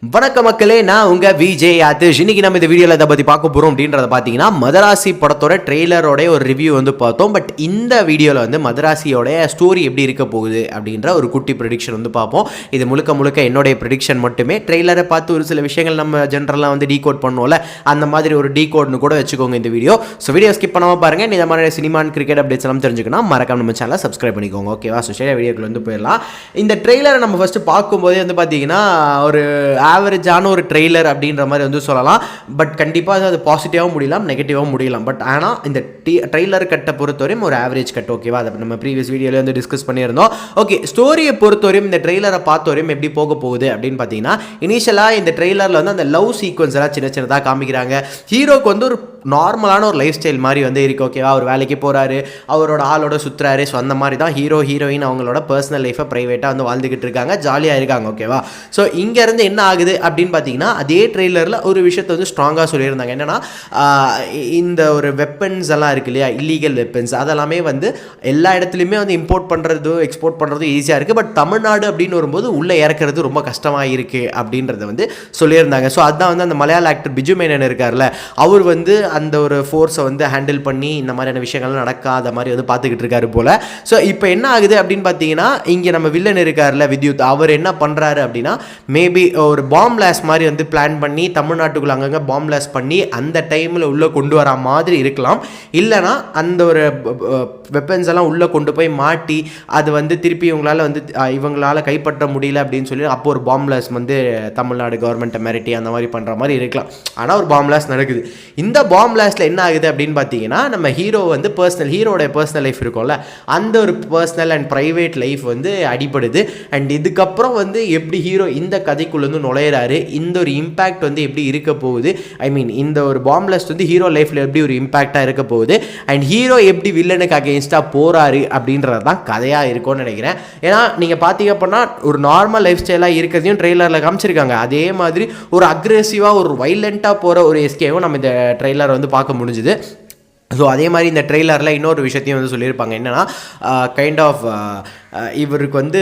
வணக்க மக்களே, நான் உங்கள் விஜய் ஆதிஷ். இன்னைக்கு நம்ம இந்த வீடியோவில் இதை பற்றி பார்க்க போகிறோம் அப்படின்றத பார்த்தீங்கன்னா, மதராசி படத்தோட ட்ரெய்லரோட ஒரு ரிவ்யூ வந்து பார்த்தோம். பட் இந்த வீடியோவில் வந்து மதராசியோட ஸ்டோரி எப்படி இருக்க போகுது அப்படின்ற ஒரு குட்டி ப்ரெடிக்ஷன் வந்து பார்ப்போம். இது முழுக்க என்னுடைய ப்ரெடிக்ஷன் மட்டுமே. ட்ரெய்லரை பார்த்து ஒரு சில விஷயங்கள் நம்ம ஜென்ரலாக வந்து டீகோட் பண்ணுவோம்ல, அந்த மாதிரி ஒரு டீகோட்னு கூட வச்சுக்கோங்க இந்த வீடியோ. ஸோ வீடியோ ஸ்கிப் பண்ணாமல் பாருங்கள். இந்த மாதிரி சினிமா அண்ட் கிரிக்கெட் அப்டேட்ஸ் எல்லாம் தெரிஞ்சுக்கணும், மறக்காம நம்ம சேனலை சப்ஸ்கிரைப் பண்ணிக்கோங்க. ஓகேவா? ஸோ சரி, வீடியோக்குள்ள வந்து போயிடலாம். இந்த ட்ரெய்லரை நம்ம ஃபஸ்ட்டு பார்க்கும்போதே வந்து பார்த்தீங்கன்னா ஒரு ஆவரேஜான ஒரு ட்ரெய்லர் அப்படின்ற மாதிரி வந்து சொல்லலாம். பட் கண்டிப்பாக அது பாசிட்டிவாகவும் முடியலாம், நெகட்டிவாகவும் முடியலாம். பட் ஆனால் இந்த ட்ரெய்லர் கட்டை பொறுத்தவரையும் ஒரு ஆவரேஜ் கட். ஓகேவா? அதை நம்ம ப்ரீவியஸ் வீடியோவில் வந்து டிஸ்கஸ் பண்ணியிருந்தோம். ஓகே, ஸ்டோரியை பொறுத்தவரையும் இந்த ட்ரெய்லரை பார்த்தவரையும் எப்படி போக போகுது அப்படின்னு பார்த்தீங்கன்னா, இனிஷியலாக இந்த ட்ரெய்லரில் வந்து அந்த லவ் சீக்வன்ஸ் எல்லாம் சின்னதாக காமிக்கிறாங்க. ஹீரோக்கு வந்து ஒரு நார்மலான ஒரு லைஃப் ஸ்டைல் மாதிரி வந்து இருக்குது. ஓகேவா? அவர் வேலைக்கு போகிறாரு, அவரோட ஆளோட சுற்றுறாரு. ஸோ அந்த மாதிரி தான் ஹீரோயின் அவங்களோட பர்சனல் லைஃப்பை ப்ரைவேட்டாக வந்து வாழ்ந்துக்கிட்டு இருக்காங்க, ஜாலியாக இருக்காங்க. ஓகேவா? ஸோ இங்கேருந்து என்ன ஆகுது அப்படின்னு பார்த்தீங்கன்னா, அதே ட்ரெய்லரில் ஒரு விஷயத்தை வந்து ஸ்ட்ராங்காக சொல்லியிருந்தாங்க. என்னென்னா, இந்த ஒரு வெப்பன்ஸ் எல்லாம் இருக்கு இல்லையா, இல்லீகல் வெப்பன்ஸ், அதெல்லாமே வந்து எல்லா இடத்துலையுமே வந்து இம்போர்ட் பண்ணுறது எக்ஸ்போர்ட் பண்ணுறது ஈஸியாக இருக்குது. பட் தமிழ்நாடு அப்படின்னு வரும்போது உள்ளே இறக்குறது ரொம்ப கஷ்டமாக இருக்குது அப்படின்றத வந்து சொல்லியிருந்தாங்க. ஸோ அதுதான் வந்து அந்த மலையாள ஆக்டர் பிஜு மேனன் இருக்கார்ல, அவர் வந்து அந்த ஒரு ஃபோர்ஸை வந்து ஹேண்டில் பண்ணி இந்த மாதிரியான விஷயங்கள்லாம் நடக்காத மாதிரி வந்து பார்த்துக்கிட்டு இருக்காரு போல். ஸோ இப்போ என்ன ஆகுது அப்படின்னு பார்த்தீங்கன்னா, இங்கே நம்ம வில்லன் இருக்கார்ல வித்யுத், அவர் என்ன பண்ணுறாரு அப்படின்னா, மேபி ஒரு பாம் பிளாஸ்ட் மாதிரி வந்து பிளான் பண்ணி தமிழ்நாட்டுக்குள்ள அங்கங்கே பாம் பிளாஸ்ட் பண்ணி அந்த டைமில் உள்ளே கொண்டு வர மாதிரி இருக்கலாம். இல்லைனா அந்த ஒரு வெப்பன்ஸ் எல்லாம் உள்ளே கொண்டு போய் மாட்டி அது வந்து திருப்பி இவங்களால் கைப்பற்ற முடியல அப்படின்னு சொல்லி அப்போ ஒரு பாம் பிளாஸ்ட் வந்து தமிழ்நாடு கவர்மெண்ட்டை மிரட்டி அந்த மாதிரி பண்ணுற மாதிரி இருக்கலாம். ஆனால் ஒரு பாம் பிளாஸ்ட் நடக்குது. இந்த பாம் பிளாஸ்ட்டில் என்ன ஆகுது அப்படின்னு பார்த்தீங்கன்னா, நம்ம ஹீரோ வந்து ஹீரோட பர்சனல் லைஃப் இருக்கும்ல, அந்த ஒரு பர்சனல் அண்ட் ப்ரைவேட் லைஃப் வந்து அடிபடுது. அண்ட் இதுக்கப்புறம் வந்து எப்படி ஹீரோ இந்த கதைக்குள்ள வந்து நுழையிறாரு, இந்த ஒரு இம்பேக்ட் வந்து எப்படி இருக்க போகுது, இந்த ஒரு பாம் பிளாஸ்ட் வந்து ஹீரோ லைஃப்பில் எப்படி ஒரு இம்பேக்டாக இருக்க போகுது, அண்ட் ஹீரோ எப்படி வில்லனுக்கு அகெயின்ஸ்டாக போகிறாரு அப்படின்றது தான் கதையாக இருக்கும்னு நினைக்கிறேன். ஏன்னா நீங்கள் பார்த்தீங்க அப்படின்னா, ஒரு நார்மல் லைஃப் ஸ்டைலாக இருக்கிறதையும் ட்ரெய்லரில் காமிச்சிருக்காங்க. அதே மாதிரி ஒரு அக்ரெசிவாக ஒரு வைலண்ட்டாக போகிற ஒரு எஸ்கேவும் நம்ம இந்த ட்ரெய்லர் வந்து பார்க்க முடிஞ்சுது. ஸோ அதே மாதிரி இந்த ட்ரெய்லரில் இன்னொரு விஷயத்தையும் வந்து சொல்லியிருப்பாங்க. என்னென்னா, கைண்ட் ஆஃப் இவருக்கு வந்து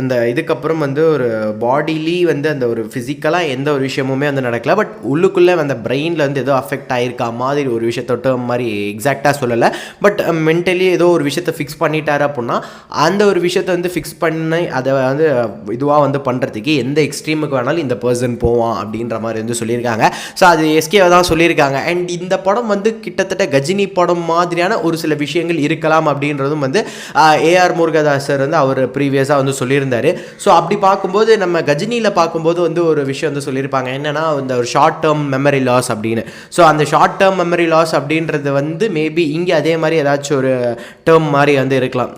இந்த இதுக்கப்புறம் வந்து ஒரு பாடிலி வந்து அந்த ஒரு ஃபிசிக்கலாக எந்த ஒரு விஷயமுமே வந்து நடக்கலை. பட் உள்ளுக்குள்ளே அந்த பிரெயினில் வந்து ஏதோ அஃபெக்ட் ஆகிருக்கா மாதிரி ஒரு விஷயத்தோட்ட மாதிரி எக்ஸாக்டாக சொல்லலை. பட் மென்டலி ஏதோ ஒரு விஷயத்தை ஃபிக்ஸ் பண்ணிட்டார் அப்படின்னா, அந்த ஒரு விஷயத்தை வந்து ஃபிக்ஸ் பண்ணி அதை வந்து இதுவாக வந்து பண்ணுறதுக்கு எந்த எக்ஸ்ட்ரீமுக்கு வேணாலும் இந்த பர்சன் போவான் அப்படின்ற மாதிரி வந்து சொல்லியிருக்காங்க. ஸோ அது எஸ்கேவை தான் சொல்லியிருக்காங்க. அண்ட் இந்த படம் வந்து கிட்டத்தட்ட கஜினி படம் மாதிரியான ஒரு சில விஷயங்கள் இருக்கலாம் அப்படின்றதும் வந்து ஏஆர் முருகதாசர் வந்து அவர் ப்ரீவியஸாக வந்து சொல்லியிருந்தார். ஸோ அப்படி பார்க்கும்போது நம்ம கஜினியில் பார்க்கும்போது வந்து ஒரு விஷயம் வந்து சொல்லியிருப்பாங்க. என்னென்னா, இந்த ஒரு ஷார்ட் டேர்ம் மெமரி லாஸ் அப்படின்னு. ஸோ அந்த ஷார்ட் டேர்ம் மெமரி லாஸ் அப்படின்றது வந்து மேபி இங்கே அதே மாதிரி ஏதாச்சும் ஒரு டேர்ம் மாதிரி வந்து இருக்கலாம்.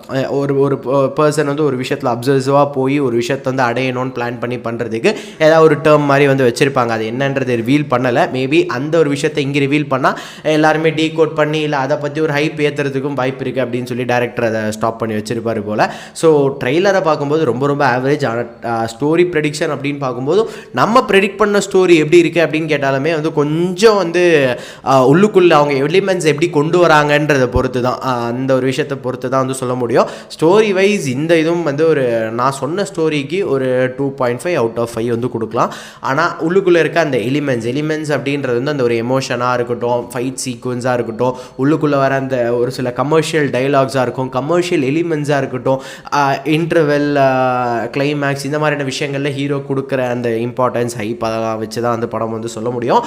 ஒரு பர்சன் வந்து ஒரு விஷயத்தில் அப்சர்சிவாக போய் ஒரு விஷயத்தை வந்து அடையணும்னு பிளான் பண்ணி பண்ணுறதுக்கு ஏதாவது ஒரு டேர்ம் மாதிரி வந்து வச்சுருப்பாங்க. அது என்னன்றது ரிவீல் பண்ணலை. மேபி அந்த ஒரு விஷயத்தை இங்கே ரிவீல் பண்ணால் எல்லாருமே டீகோட் பண்ணி இல்லை அதை பற்றி ஒரு ஹைப் ஏற்றுறதுக்கும் வாய்ப்பு இருக்குது அப்படின்னு சொல்லி டேரக்டர் அதை ஸ்டாப் பண்ணி வச்சிருப்பாரு போல். ஸோ ட்ரெய்லரை பார்க்கும்போது ரொம்ப ஆவரேஜ். ஆனால் ஸ்டோரி ப்ரெடிக்ஷன் அப்படின்னு பார்க்கும்போது நம்ம ப்ரெடிக்ட் பண்ண ஸ்டோரி எப்படி இருக்குது அப்படின்னு கேட்டாலுமே வந்து கொஞ்சம் வந்து உள்ளுக்குள்ளே அவங்க எலிமெண்ட்ஸ் எப்படி கொண்டு வராங்கன்றதை பொறுத்து தான், அந்த ஒரு விஷயத்தை பொறுத்து தான் வந்து சொல்ல முடியும். ஸ்டோரி வைஸ் இந்த இதுவும் வந்து ஒரு நான் சொன்ன ஸ்டோரிக்கு ஒரு 2.5 அவுட் ஆஃப் 5 வந்து கொடுக்கலாம். ஆனால் உள்ளுக்குள்ளே இருக்க அந்த எலிமெண்ட்ஸ் அப்படின்றது வந்து அந்த ஒரு எமோஷனாக இருக்கட்டும், ஃபைட் சீக்வன்ஸாக இருக்கட்டும், உள்ளுக்குள்ளே வர அந்த ஒரு சில கமர்ஷியல் டைலாக்ஸாக இருக்கும், கமர்ஷியல் எலிமெண்ட்ஸாக இருக்கட்டும், இன்டர்வெல், கிளைமேக்ஸ், இந்த மாதிரியான விஷயங்களில் ஹீரோ கொடுக்குற அந்த இம்பார்ட்டன்ஸ், ஹைப், அதெல்லாம் வச்சு தான் அந்த படம் வந்து சொல்ல முடியும்.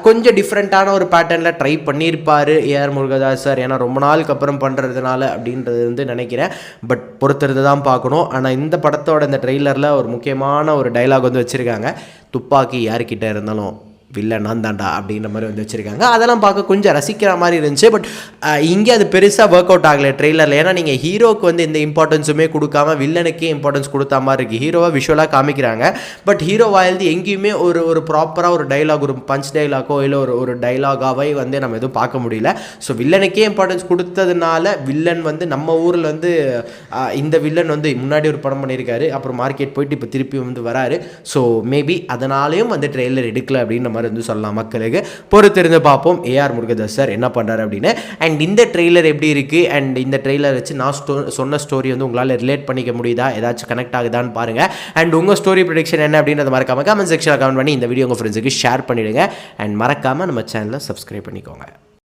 கொஞ்சம் டிஃப்ரெண்ட்டான ஒரு பேட்டர்னில் ட்ரை பண்ணியிருப்பார் ஏஆர் முருகதாசர். ஏன்னா ரொம்ப நாளுக்கு அப்புறம் பண்ணுறதுனால அப்படின்றது வந்து நினைக்கிறேன். பட் பொறுத்திருந்து தான் பார்க்கணும். ஆனால் இந்த படத்தோட இந்த ட்ரெய்லரில் ஒரு முக்கியமான ஒரு டைலாக் வந்து வச்சுருக்காங்க. துப்பாக்கி யார்கிட்ட இருந்தாலும் வில்லன் நான் தாண்டா அப்படின்ற மாதிரி வந்து வச்சுருக்காங்க. அதெல்லாம் பார்க்க கொஞ்சம் ரசிக்கிற மாதிரி இருந்துச்சு. பட் இங்கே அது பெருசாக ஒர்க் அவுட் ஆகலை ட்ரெய்லரில். ஏன்னா நீங்கள் ஹீரோக்கு வந்து எந்த இம்பார்ட்டன்ஸுமே கொடுக்காம வில்லனுக்கே இம்பார்ட்டன்ஸ் கொடுத்தா மாதிரி இருக்குது. ஹீரோவை விஷுவலாக காமிக்கிறாங்க. பட் ஹீரோ வாழ்ந்து எங்கேயுமே ஒரு ப்ராப்பராக ஒரு டைலாக், ஒரு பஞ்ச் டைலாக்கோ இல்லை ஒரு டைலாகாவே வந்து நம்ம எதுவும் பார்க்க முடியல. ஸோ வில்லனுக்கே இம்பார்ட்டன்ஸ் கொடுத்ததுனால வில்லன் வந்து நம்ம ஊரில் வந்து இந்த வில்லன் வந்து முன்னாடி ஒரு படம் பண்ணியிருக்காரு, அப்புறம் மார்க்கெட் போயிட்டு இப்போ திருப்பி வந்து வராரு. ஸோ மேபி அதனாலேயும் வந்து ட்ரெய்லர் எடுக்கல அப்படின்ற மாதிரி மாதிரி வந்து சொல்லலாம் மக்களுக்கு. பொறுத்திருந்து பார்ப்போம் ஏஆர் முருகதாஸ் சார் என்ன பண்ணுறாரு அப்படின்னு. அண்ட் இந்த ட்ரெய்லர் எப்படி இருக்குது, அண்ட் இந்த ட்ரெய்லர் வச்சு நான் சொன்ன ஸ்டோரி வந்து உங்களால் ரிலேட் பண்ணிக்க முடியுதா, ஏதாச்சும் கனெக்ட் ஆகுதான்னு பாருங்கள். அண்ட் உங்கள் ஸ்டோரி ப்ரெடிக்ஷன் என்ன அப்படின்றத மறக்காம கமெண்ட் செக்ஷனில் கமெண்ட் பண்ணி இந்த வீடியோ உங்கள் ஃப்ரெண்ட்ஸுக்கு ஷேர் பண்ணிவிடுங்க. அண்ட் மறக்காமல் நம்ம சேனலை சப்ஸ்கிரைப் பண்ணிக்கோங்க.